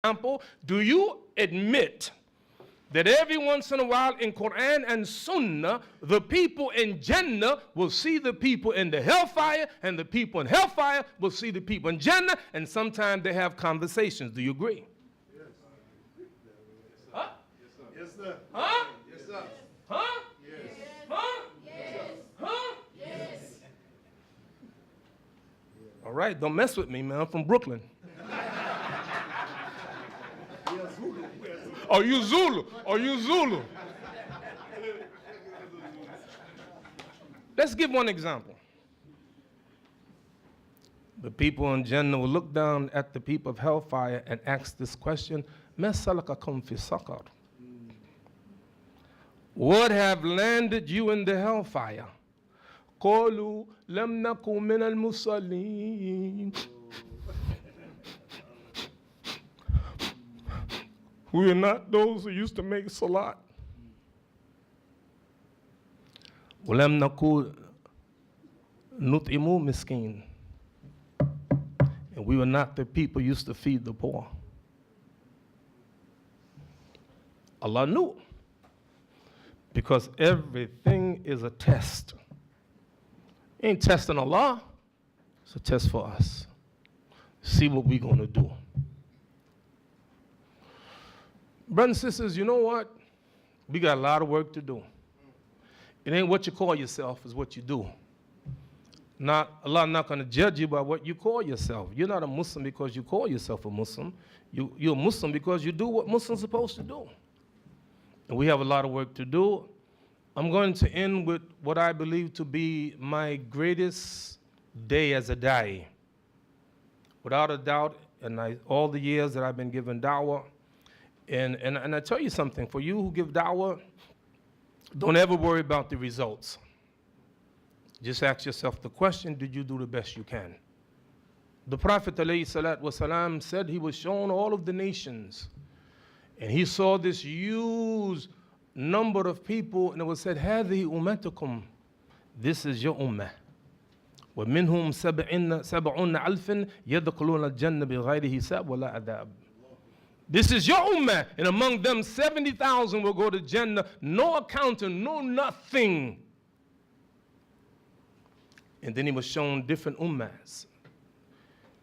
example, do you admit that every once in a while in Quran and Sunnah, the people in Jannah will see the people in the hellfire, and the people in hellfire will see the people in Jannah, and sometimes they have conversations. Do you agree? Yes. Huh? Yes, sir. Huh? Yes, sir. Huh? Yes. Huh? Yes. Huh? Yes. All right, don't mess with me, man. I'm from Brooklyn. Are you Zulu? Are you Zulu? Let's give one example. The people in Jannah will look down at the people of hellfire and ask this question, مَا سَلَكَكُمْ فِي سَقَرٍ? What have landed you in the hellfire? قَالُوا لَمْ نَكُ مِنَ الْمُصَلِّينَ. We are not those who used to make salat. وَلَمْ نَكُ نُطْعِمُ مِسْكِينَ. And we were not the people used to feed the poor. Allah knew. Because everything is a test. Ain't testing Allah, it's a test for us. See what we're going to do. Brothers and sisters, you know what? We got a lot of work to do. It ain't what you call yourself, it's what you do. Allah not going to judge you by what you call yourself. You're not a Muslim because you call yourself a Muslim. You're a Muslim because you do what Muslims are supposed to do. And we have a lot of work to do. I'm going to end with what I believe to be my greatest day as a da'i. Without a doubt, and all the years that I've been given da'wah, and I tell you something, for you who give da'wah, don't ever worry about the results. Just ask yourself the question, did you do the best you can? The Prophet ﷺ said he was shown all of the nations, and he saw this huge number of people, and it was said, هَذِهِ أُمَّتُكُمْ. This is your ummah. وَمِنْهُمْ سَبْعُونَ أَلْفٍ يَدْخُلُونَ الْجَنَّةَ بِغَيْرِ حِسَابٍ وَلَا عَذَابٍ. This is your ummah, and among them 70,000 will go to Jannah, no accounting, no nothing. And then he was shown different ummahs.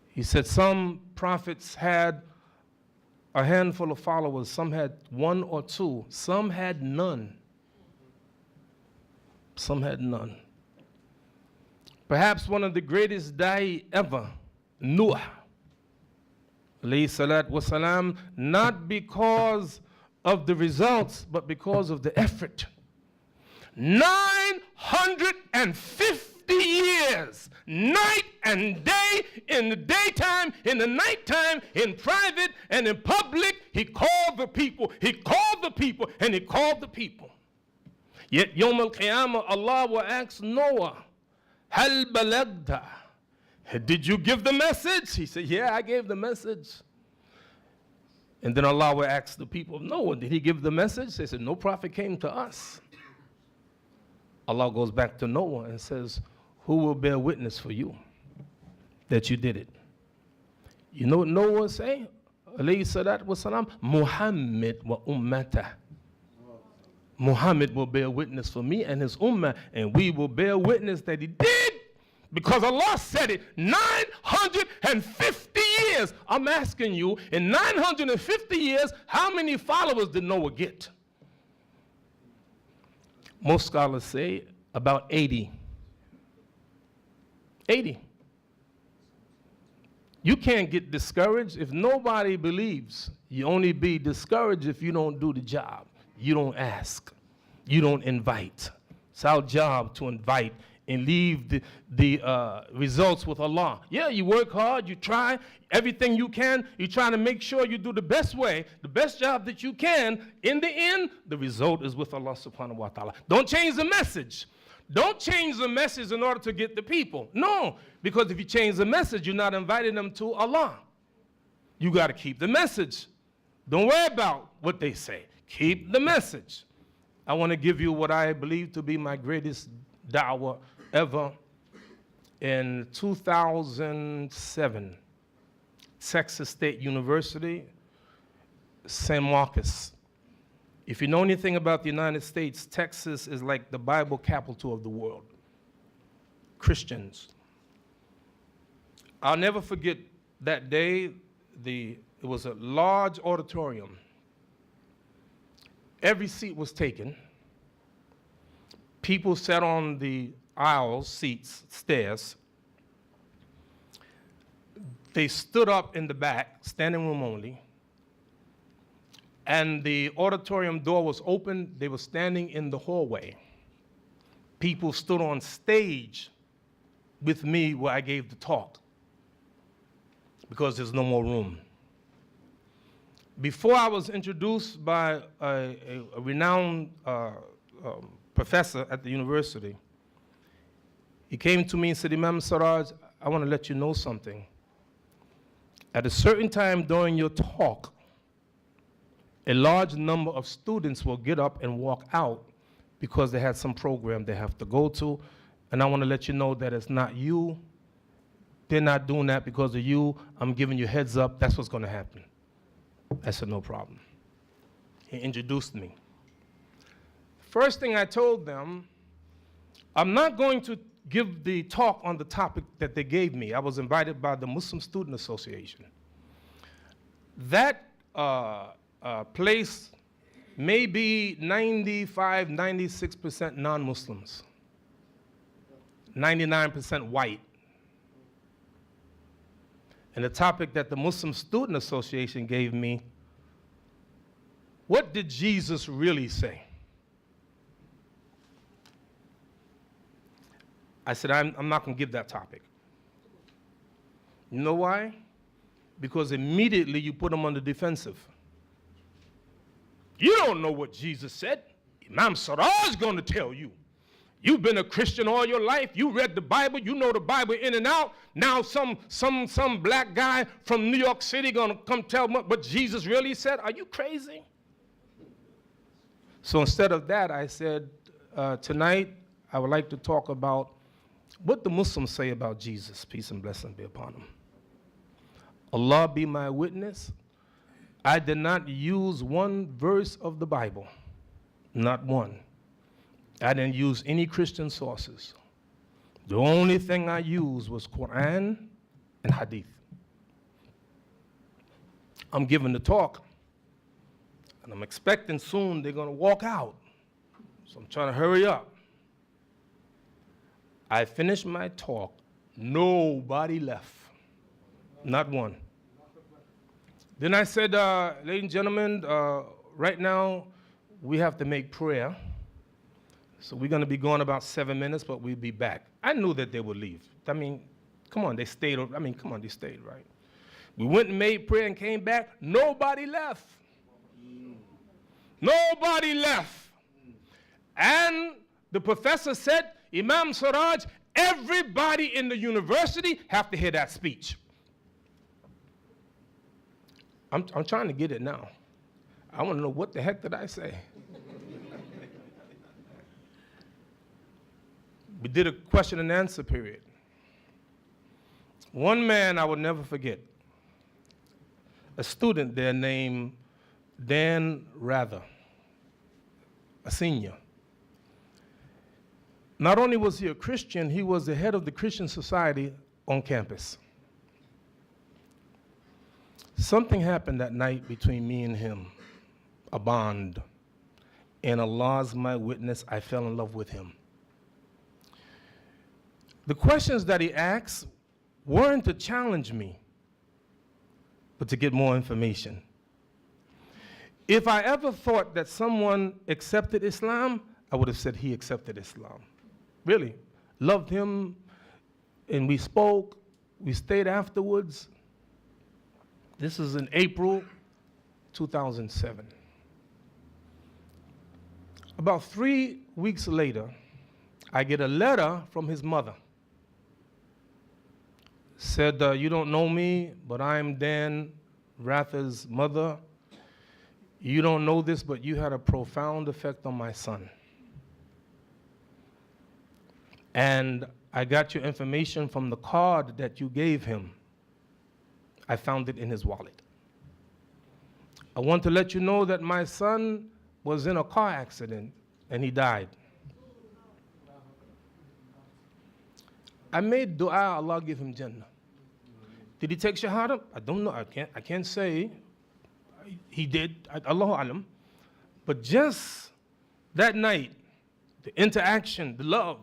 He said some prophets had a handful of followers, some had one or two, some had none. Some had none. Perhaps one of the greatest da'i ever, Nuh, alayhi salatu wasalam, not because of the results, but because of the effort. 950 years, night and day, in the daytime, in the nighttime, in private and in public, he called the people, he called the people, and he called the people. Yet, Yawm al-Qiyamah, Allah will ask Noah, Hal balagta? Did you give the message? He said, yeah, I gave the message. And then Allah will ask the people of Noah, did he give the message? They said, no prophet came to us. Allah goes back to Noah and says, who will bear witness for you that you did it? You know what Noah will say? Alayhi salatu wasalam, Muhammad wa ummata. Muhammad will bear witness for me and his ummah, and we will bear witness that he did, because Allah said it. 950 years. I'm asking you, in 950 years, how many followers did Noah get? Most scholars say about 80. 80. You can't get discouraged if nobody believes. You only be discouraged if you don't do the job. You don't ask. You don't invite. It's our job to invite and leave the results with Allah. Yeah, you work hard, you try everything you can. You try to make sure you do the best way, the best job that you can. In the end, the result is with Allah subhanahu wa ta'ala. Don't change the message. Don't change the message in order to get the people. No, because if you change the message, you're not inviting them to Allah. You got to keep the message. Don't worry about what they say. Keep the message. I want to give you what I believe to be my greatest da'wah ever. In 2007, Texas State University San Marcos. If you know anything about the United States, Texas is like the Bible capital of the world. Christians. I'll never forget that day. It was a large auditorium. Every seat was taken. People sat on the aisles, seats, stairs. They stood up in the back, standing room only. And the auditorium door was open. They were standing in the hallway. People stood on stage with me where I gave the talk because there's no more room. Before I was introduced by a renowned professor at the university, he came to me and said, Imam Siraj, I want to let you know something. At a certain time during your talk, a large number of students will get up and walk out because they had some program they have to go to. And I want to let you know that it's not you. They're not doing that because of you. I'm giving you heads up. That's what's going to happen. I said, no problem. He introduced me. First thing I told them, I'm not going to give the talk on the topic that they gave me. I was invited by the Muslim Student Association. That place may be 95, 96% non-Muslims, 99% white. And the topic that the Muslim Student Association gave me, what did Jesus really say? I said, I'm not going to give that topic. You know why? Because immediately you put them on the defensive. You don't know what Jesus said. Imam Siraj is going to tell you. You've been a Christian all your life. You read the Bible. You know the Bible in and out. Now some black guy from New York City going to come tell me what Jesus really said. Are you crazy? So instead of that, I said, tonight I would like to talk about what the Muslims say about Jesus. Peace and blessing be upon him. Allah be my witness. I did not use one verse of the Bible. Not one. I didn't use any Christian sources. The only thing I used was Quran and Hadith. I'm giving the talk, and I'm expecting soon they're going to walk out. So I'm trying to hurry up. I finished my talk. Nobody left. Not one. Then I said, ladies and gentlemen, right now we have to make prayer. So we're going to be gone about 7 minutes, but we'll be back. I knew that they would leave. I mean, come on, they stayed. They stayed, right? We went and made prayer and came back. Nobody left. Nobody left. And the professor said, Imam Siraj, everybody in the university have to hear that speech. I'm trying to get it now. I want to know what the heck did I say? We did a question and answer period. One man I will never forget, a student there named Dan Rather, a senior. Not only was he a Christian, he was the head of the Christian society on campus. Something happened that night between me and him, a bond. And Allah's my witness, I fell in love with him. The questions that he asked weren't to challenge me, but to get more information. If I ever thought that someone accepted Islam, I would have said he accepted Islam. Really. Loved him, and we spoke. We stayed afterwards. This is in April 2007. About 3 weeks later, I get a letter from his mother. Said, you don't know me, but I'm Dan Rather's mother. You don't know this, but you had a profound effect on my son. And I got your information from the card that you gave him. I found it in his wallet. I want to let you know that my son was in a car accident and he died. I made dua, Allah give him Jannah. Did he take Shahada? I don't know. I can't say. He did. Allahu alam. But just that night, the interaction, the love.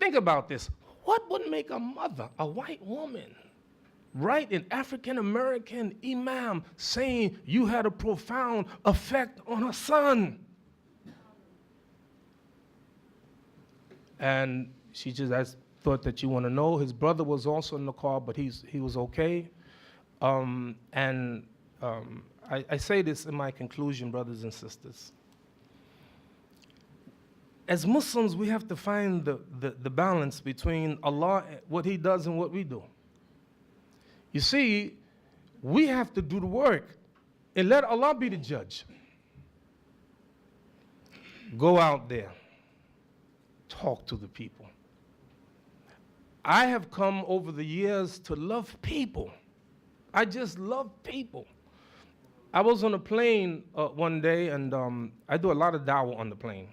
Think about this. What would make a mother, a white woman, write an African-American imam saying you had a profound effect on her son? And she just, I thought that you want to know, his brother was also in the car, but he was okay. I say this in my conclusion, brothers and sisters. As Muslims, we have to find the balance between Allah, what he does, and what we do. You see, we have to do the work and let Allah be the judge. Go out there, talk to the people. I have come over the years to love people. I just love people. I was on a plane one day, and I do a lot of dawah on the plane.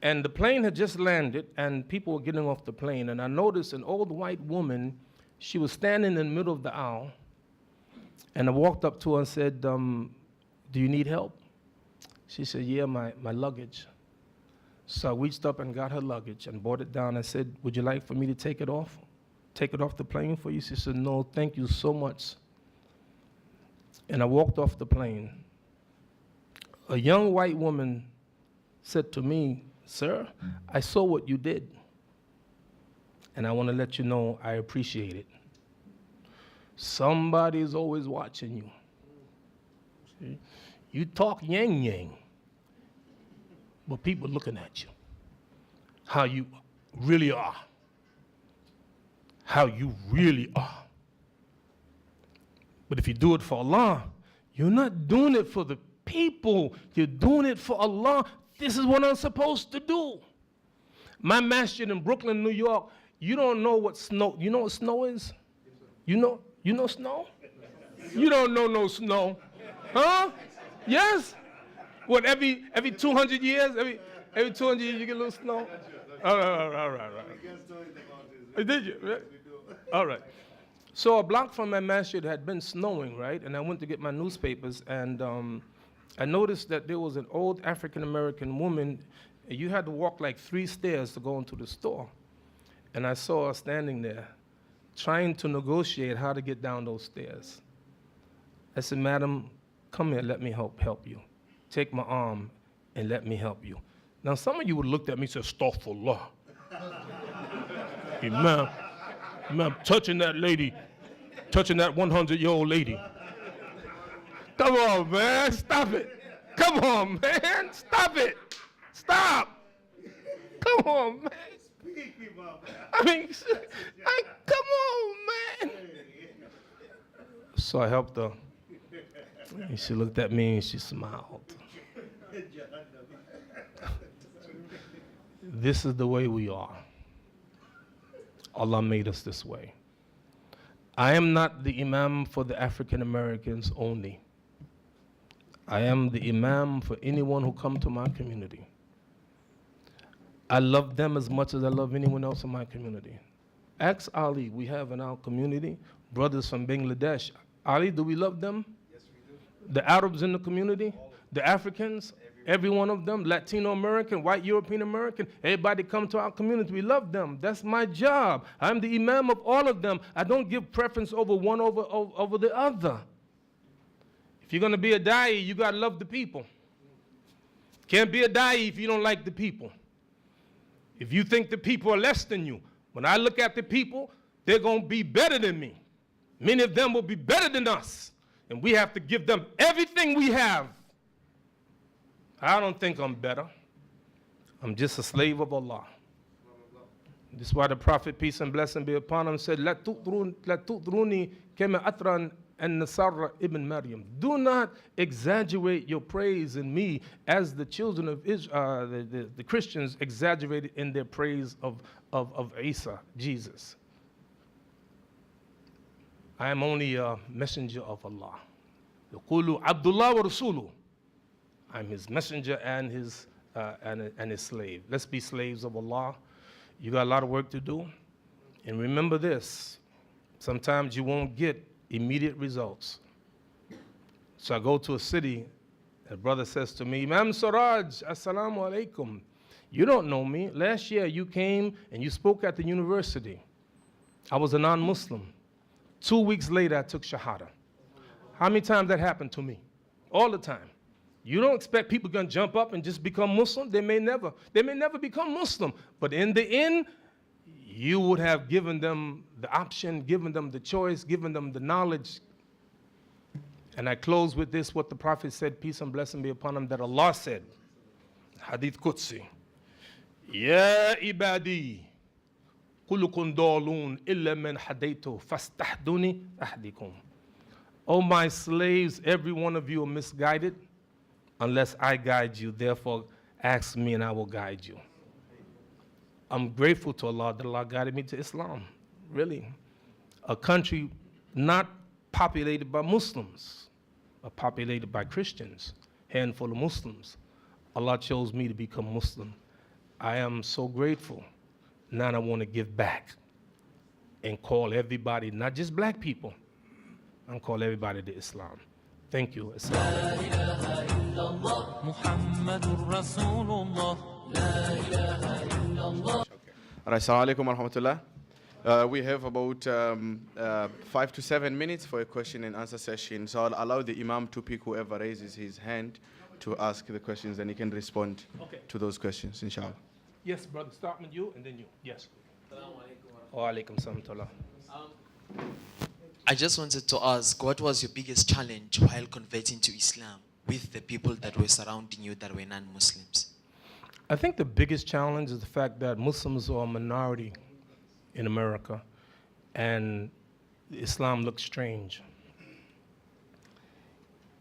And the plane had just landed, and people were getting off the plane, and I noticed an old white woman. She was standing in the middle of the aisle, and I walked up to her and said, do you need help? She said, yeah, my luggage. So I reached up and got her luggage and brought it down. I said, would you like for me to take it off the plane for you? She said, no, thank you so much. And I walked off the plane. A young white woman said to me, sir, I saw what you did, and I want to let you know I appreciate it. Somebody is always watching you. See? You talk yang, but people looking at you, how you really are, how you really are. But if you do it for Allah, you're not doing it for the people, you're doing it for Allah. This is what I'm supposed to do. My masjid in Brooklyn, New York, you don't know what snow, you know what snow is? You know snow? You don't know no snow. Huh? Yes? What, every 200 years? Every 200 years you get a little snow? All right. Did you? All right. So a block from my masjid had been snowing, right? And I went to get my newspapers, and I noticed that there was an old African-American woman. You had to walk like 3 stairs to go into the store. And I saw her standing there trying to negotiate how to get down those stairs. I said, madam, come here, let me help you. Take my arm and let me help you. Now, some of you would look at me and say, astaghfirullah. Hey, ma'am, touching that lady, touching that 100-year-old lady. Come on, man, stop it. Come on, man, stop it. Stop. Come on, man. I mean, come on, man. So I helped her. And she looked at me and she smiled. This is the way we are. Allah made us this way. I am not the imam for the African Americans only. I am the imam for anyone who come to my community. I love them as much as I love anyone else in my community. Ask Ali, we have in our community brothers from Bangladesh. Ali, do we love them? Yes, we do. The Arabs in the community, the Africans, every one of them, Latino American, white European American, everybody come to our community, we love them. That's my job. I'm the imam of all of them. I don't give preference over one over the other. If you're gonna be a da'i, you gotta love the people. Can't be a da'i if you don't like the people. If you think the people are less than you, when I look at the people, they're gonna be better than me. Many of them will be better than us, and we have to give them everything we have. I don't think I'm better. I'm just a slave of Allah. This is why the Prophet, peace and blessing be upon him, said, "La tu'truni kama atran an-Nasara ibn Maryam." Do not exaggerate your praise in me as the children of Israel, the Christians exaggerated in their praise of Isa, Jesus. I am only a messenger of Allah. يقول عبد الله ورسوله. I'm his messenger and his slave. Let's be slaves of Allah. You got a lot of work to do. And remember this, sometimes you won't get immediate results. So I go to a city, a brother says to me, Imam Siraj, assalamu alaikum. You don't know me. Last year you came and you spoke at the university. I was a non-Muslim. 2 weeks later I took Shahada. How many times that happened to me? All the time. You don't expect people going to jump up and just become Muslim. They may never become Muslim. But in the end, you would have given them the option, given them the choice, given them the knowledge. And I close with this, what the Prophet said, peace and blessing be upon him, that Allah said, Hadith Qudsi, Ya ibadi, kulukun dalun illa man hadaytu fastahduni ahdikum. O my slaves, every one of you are misguided unless I guide you. Therefore, ask me and I will guide you. I'm grateful to Allah that Allah guided me to Islam, really. A country not populated by Muslims, but populated by Christians, handful of Muslims. Allah chose me to become Muslim. I am so grateful. Now I want to give back and call everybody, not just black people, and call everybody to Islam. Thank you. Assalamu alaikum wa rahmatullah. We have about 5 to 7 minutes for a question and answer session. So I'll allow the Imam to pick whoever raises his hand to ask the questions, and he can respond to those questions, inshallah. Yes, brother, start with you and then you. Yes. Wa alaikum salam. I just wanted to ask, what was your biggest challenge while converting to Islam with the people that were surrounding you that were non-Muslims? I think the biggest challenge is the fact that Muslims are a minority in America, and Islam looks strange.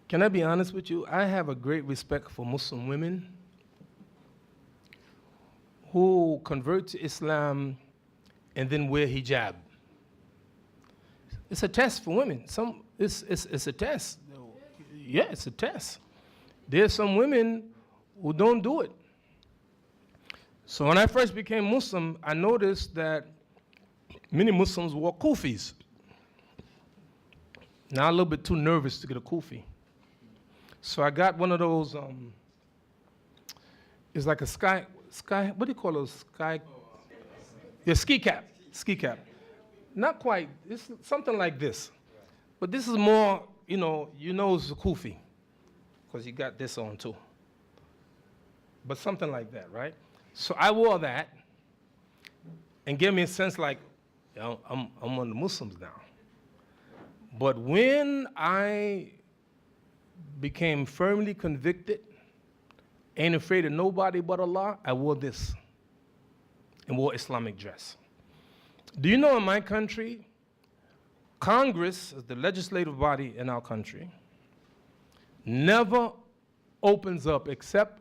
Can I be honest with you? I have a great respect for Muslim women who convert to Islam and then wear hijab. It's a test for women. It's a test. Yeah, it's a test. There's some women who don't do it. So when I first became Muslim, I noticed that many Muslims wore kufis. Now I'm a little bit too nervous to get a kufi. So I got one of those, it's like a sky, what do you call those? Yeah, ski cap. Not quite, it's something like this. But this is more, you know it's a kufi, because you got this on too. But something like that, right? So I wore that and gave me a sense like, I'm one of the Muslims now. But when I became firmly convicted, ain't afraid of nobody but Allah, I wore this and wore Islamic dress. Do you know in my country, Congress, is the legislative body in our country, never opens up except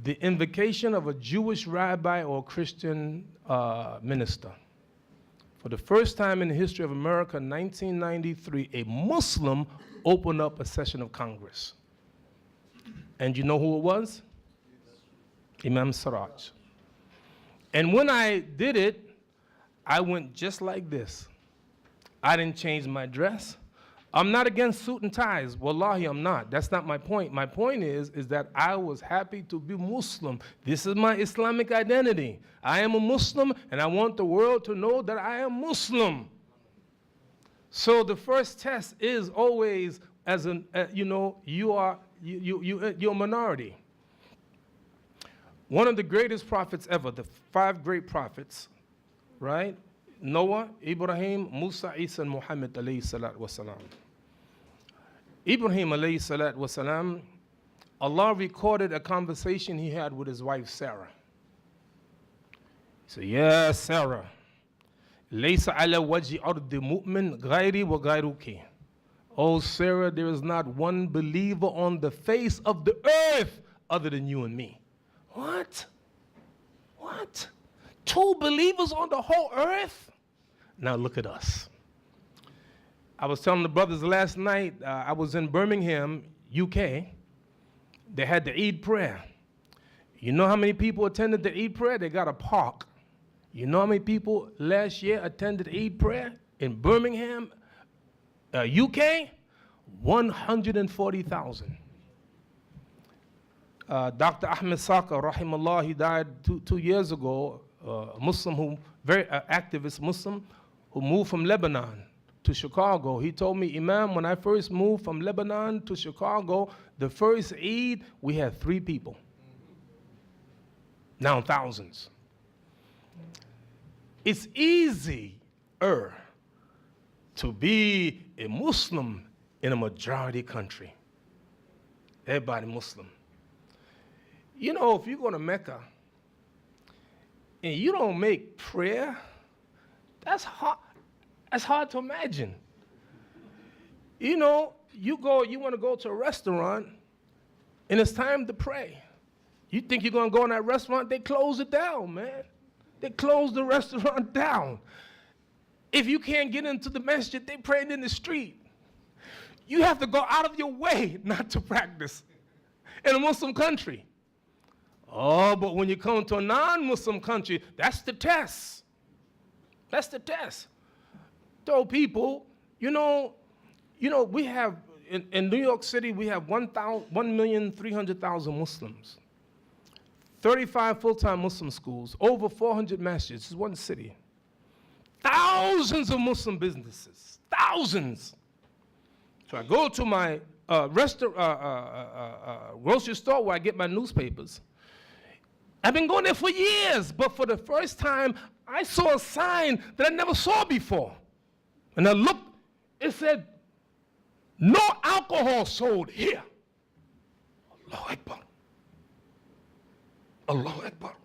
the invocation of a Jewish rabbi or Christian minister. For the first time in the history of America, in 1993, a Muslim opened up a session of Congress. And you know who it was? Imam Siraj. And when I did it, I went just like this. I didn't change my dress. I'm not against suit and ties. Wallahi, I'm not. That's not my point. My point is that I was happy to be Muslim. This is my Islamic identity. I am a Muslim, and I want the world to know that I am Muslim. So the first test is always, as an, you're a minority. One of the greatest prophets ever, the 5 great prophets, right? Noah, Ibrahim, Musa, Isa, and Muhammad alayhi salatu wasalam. Ibrahim alayhi salatu wasalam, Allah recorded a conversation he had with his wife Sarah. He said, "Ya Sarah, laysa ala wajhi ardi mu'min ghairi wa ghairuki." Oh Sarah, there is not one believer on the face of the earth other than you and me. What? 2 believers on the whole earth? Now look at us. I was telling the brothers last night, I was in Birmingham, UK. They had the Eid prayer. You know how many people attended the Eid prayer? They got a park. You know how many people last year attended Eid prayer in Birmingham, UK? 140,000. Dr. Ahmed Saka, rahimahullah, he died 2 years ago, a Muslim who, very activist Muslim, who moved from Lebanon to Chicago. He told me, Imam, when I first moved from Lebanon to Chicago, the first Eid, we had 3 people. Now thousands. It's easier to be a Muslim in a majority country. Everybody Muslim. You know, if you go to Mecca and you don't make prayer, that's hard to imagine. You know, you want to go to a restaurant and it's time to pray. You think you're going to go in that restaurant, they close it down, man. They close the restaurant down. If you can't get into the masjid, they praying in the street. You have to go out of your way not to practice in a Muslim country. Oh, but when you come to a non-Muslim country, that's the test. That's the test. Told people, you know, we have, in New York City, we have 1,300,000 Muslims. 35 full-time Muslim schools, over 400 masjids. This is one city. Thousands of Muslim businesses, thousands. So I go to my grocery store where I get my newspapers. I've been going there for years, but for the first time, I saw a sign that I never saw before. And I looked, it said, no alcohol sold here. Allahu Akbar. Allahu Akbar.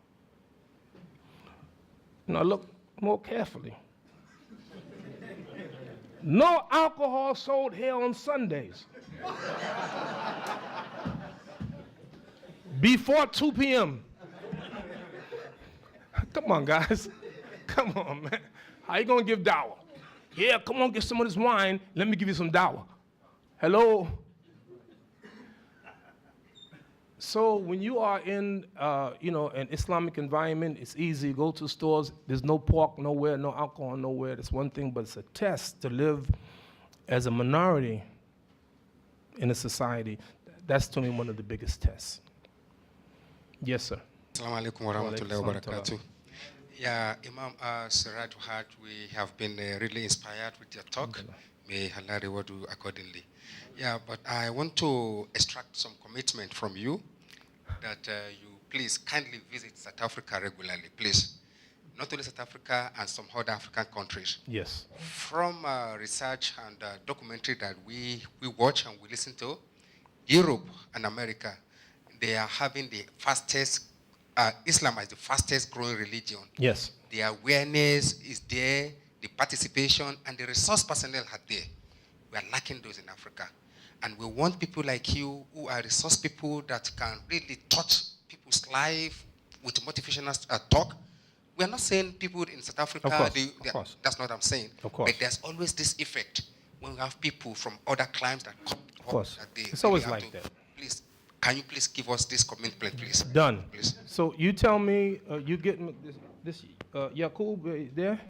And I looked more carefully. No alcohol sold here on Sundays. Before 2 p.m. Come on, guys. Come on, man. How you gonna give dawah? Yeah, come on, get some of this wine. Let me give you some dawah. Hello? So when you are in, an Islamic environment, it's easy. Go to stores. There's no pork nowhere, no alcohol nowhere. That's one thing, but it's a test to live as a minority in a society. That's, to me, one of the biggest tests. Yes, sir. Assalamu alaikum wa rahmatullahi wa barakatuh. Yeah, Imam Siraj Wahhaj, we have been really inspired with your talk. May Allah reward you accordingly. Yeah, but I want to extract some commitment from you that you please kindly visit South Africa regularly, please. Not only South Africa and some other African countries. Yes. From research and documentary that we watch and we listen to, Europe and America, they are having the fastest, Islam is the fastest growing religion. Yes. The awareness is there, the participation, and the resource personnel are there. We are lacking those in Africa. And we want people like you who are resource people that can really touch people's life with motivational talk. We are not saying people in South Africa, of course. That's not what I'm saying. Of course. But there's always this effect when we have people from other climes that come. Of course. That they it's always really like that. Please, can you please give us this commitment, please? Done. Please. So you tell me, you get this Yaqub there?